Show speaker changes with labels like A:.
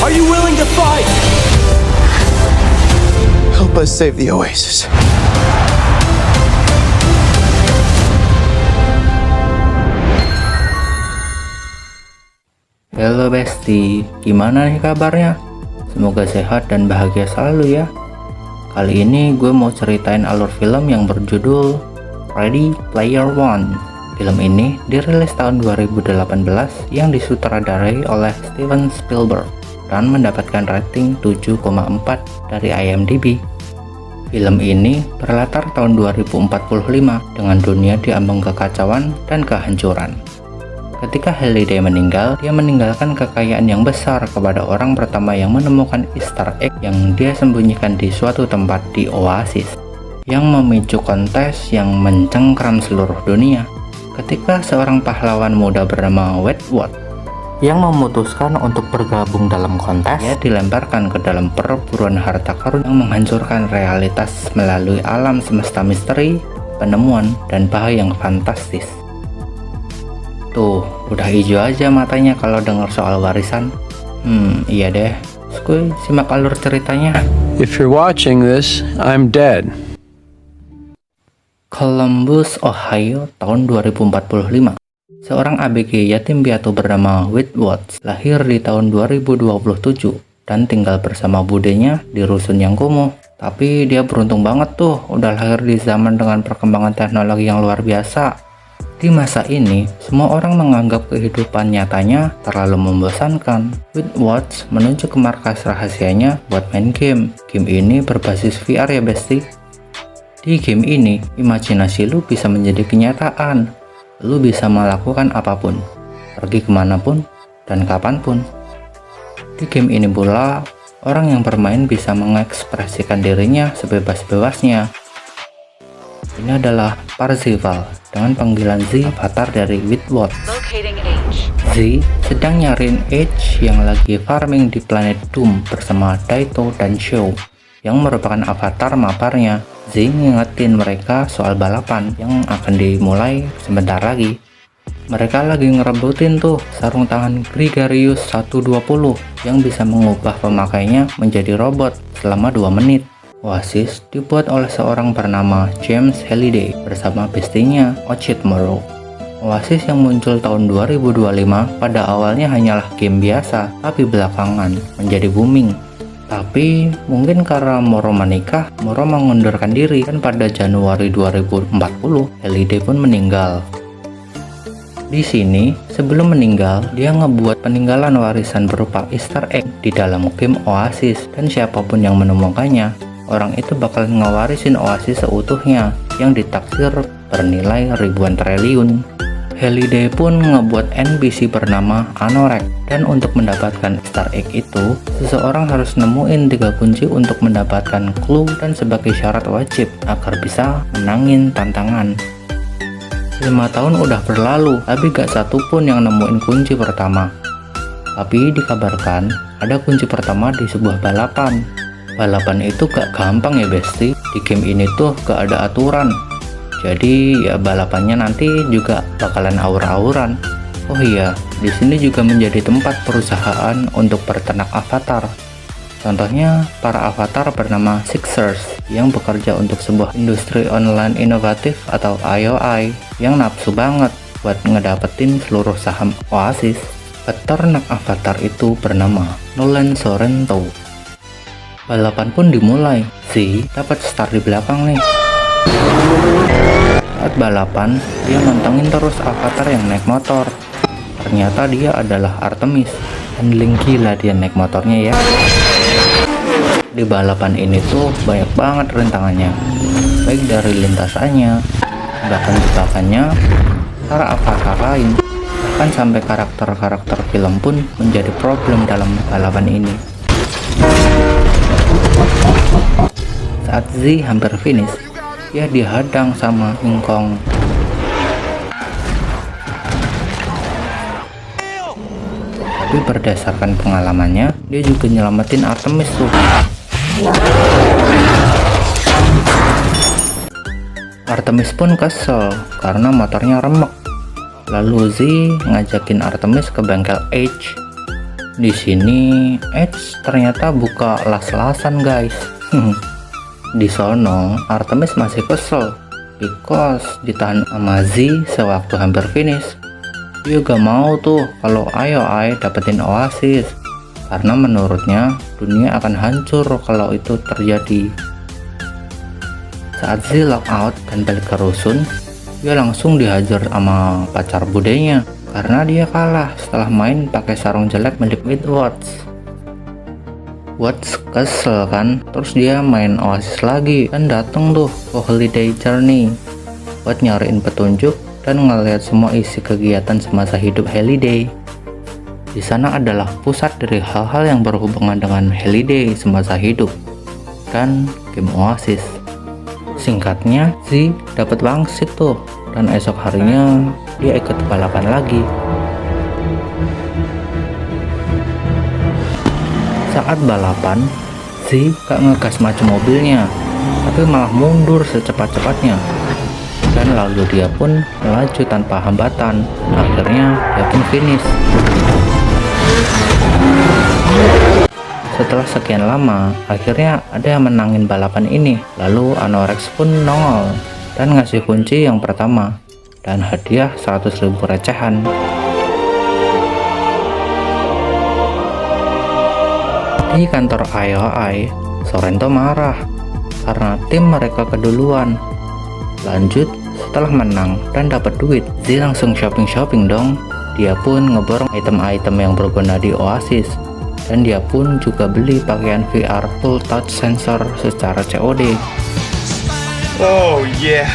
A: Are you willing to fight?
B: Help us save the Oasis.
C: Halo Besti, gimana nih kabarnya? Semoga sehat dan bahagia selalu ya. Kali ini gue mau ceritain alur film yang berjudul Ready Player One. Film ini dirilis tahun 2018 yang disutradarai oleh Steven Spielberg dan mendapatkan rating 7,4 dari IMDb. Film ini berlatar tahun 2045 dengan dunia diambang kekacauan dan kehancuran. Ketika Halliday meninggal, dia meninggalkan kekayaan yang besar kepada orang pertama yang menemukan Easter egg yang dia sembunyikan di suatu tempat di Oasis, yang memicu kontes yang mencengkram seluruh dunia. Ketika seorang pahlawan muda bernama Wedgwood yang memutuskan untuk bergabung dalam kontes, dia dilemparkan ke dalam perburuan harta karun yang menghancurkan realitas melalui alam semesta misteri, penemuan, dan bahaya yang fantastis. Tuh, udah hijau aja matanya kalau dengar soal warisan. Iya deh. Skuy, simak alur ceritanya.
B: If you're watching this, I'm dead.
C: Columbus, Ohio, tahun 2045. Seorang ABG yatim piatu bernama Wedgwood lahir di tahun 2027 dan tinggal bersama budenya di rusun yang kumuh. Tapi dia beruntung banget tuh, udah lahir di zaman dengan perkembangan teknologi yang luar biasa. Di masa ini, semua orang menganggap kehidupan nyatanya terlalu membosankan. Wedgwood menuju ke markas rahasianya buat main game. Game ini berbasis VR ya Besti. Di game ini, imajinasi lu bisa menjadi kenyataan. Lu bisa melakukan apapun, pergi kemanapun, dan kapanpun. Di game ini pula, orang yang bermain bisa mengekspresikan dirinya sebebas-bebasnya. Ini adalah Parzival dengan panggilan Z, avatar dari Wedgwood. Z sedang nyariin H yang lagi farming di planet Doom bersama Daito dan Show yang merupakan avatar maparnya. Z ngingetin mereka soal balapan yang akan dimulai sebentar lagi. Mereka lagi ngerebutin tuh sarung tangan Gregarious 120 yang bisa mengubah pemakainya menjadi robot selama 2 menit. Oasis dibuat oleh seorang bernama James Halliday bersama bestinya Ochit Morrow. Oasis yang muncul tahun 2025 pada awalnya hanyalah game biasa, tapi belakangan menjadi booming. Tapi mungkin karena Morrow menikah, Morrow mengundurkan diri dan pada Januari 2040 Halliday pun meninggal. Di sini, sebelum meninggal, dia ngebuat peninggalan warisan berupa Easter egg di dalam game Oasis, dan siapapun yang menemukannya, orang itu bakal ngewarisin Oasis seutuhnya yang ditaksir bernilai ribuan triliun. Halliday pun ngebuat NPC bernama Anorek, dan untuk mendapatkan Easter egg itu, seseorang harus nemuin 3 kunci untuk mendapatkan clue dan sebagai syarat wajib agar bisa menangin tantangan. 5 tahun udah berlalu, tapi gak satu pun yang nemuin kunci pertama. Tapi dikabarkan ada kunci pertama di sebuah balapan. Balapan itu gak gampang ya Besti. Di game ini tuh gak ada aturan. Jadi ya balapannya nanti juga bakalan aur-auran. Oh iya, di sini juga menjadi tempat perusahaan untuk berternak avatar. Contohnya para avatar bernama Sixers yang bekerja untuk sebuah industri online inovatif atau IOI yang nafsu banget buat ngedapetin seluruh saham Oasis. Peternak avatar itu bernama Nolan Sorrento. Balapan pun dimulai. Z dapat start di belakang nih. Saat balapan, dia mantengin terus avatar yang naik motor. Ternyata dia adalah Artemis. Handling gila dia naik motornya ya. Di balapan ini tuh banyak banget rintangannya, baik dari lintasannya, bahkan jebakannya, para avatar lain, bahkan sampai karakter-karakter film pun menjadi problem dalam balapan ini. Saat Z hampir finish, dia dihadang sama King Kong. Tapi berdasarkan pengalamannya, dia juga nyelamatin Artemis tuh. Artemis pun kesel karena motornya remek. Lalu Z ngajakin Artemis ke bengkel H. Di sini Edge ternyata buka las-lasan guys. Di sono Artemis masih kesel because ditahan sama Z sewaktu hampir finish. Dia gak mau tuh kalau Ai dapetin Oasis, karena menurutnya dunia akan hancur kalau itu terjadi. Saat Z lockout dan balik ke rusun, dia langsung dihajar sama pacar budenya karena dia kalah setelah main pakai sarung jelek milik Watts. Watts kesel kan, terus dia main Oasis lagi dan dateng tuh ke Holiday Journey buat nyariin petunjuk dan ngeliat semua isi kegiatan semasa hidup Holiday. Di sana adalah pusat dari hal-hal yang berhubungan dengan Holiday semasa hidup dan game Oasis. Singkatnya, Z dapat wangsit tuh, dan esok harinya dia ikut balapan lagi. Saat balapan, Z gak ngegas maju mobilnya, tapi malah mundur secepat-cepatnya. Dan lalu dia pun melaju tanpa hambatan. Akhirnya dia pun finish. Setelah sekian lama, akhirnya ada yang menangin balapan ini. Lalu Anorex pun nongol dan ngasih kunci yang pertama dan hadiah 100.000 recehan. Di kantor IOI, Sorrento marah karena tim mereka keduluan. Lanjut, setelah menang dan dapat duit, Z langsung shopping dong. Dia pun ngeborong item-item yang berguna di Oasis, dan dia pun juga beli pakaian VR full touch sensor secara COD.
B: Oh yeah.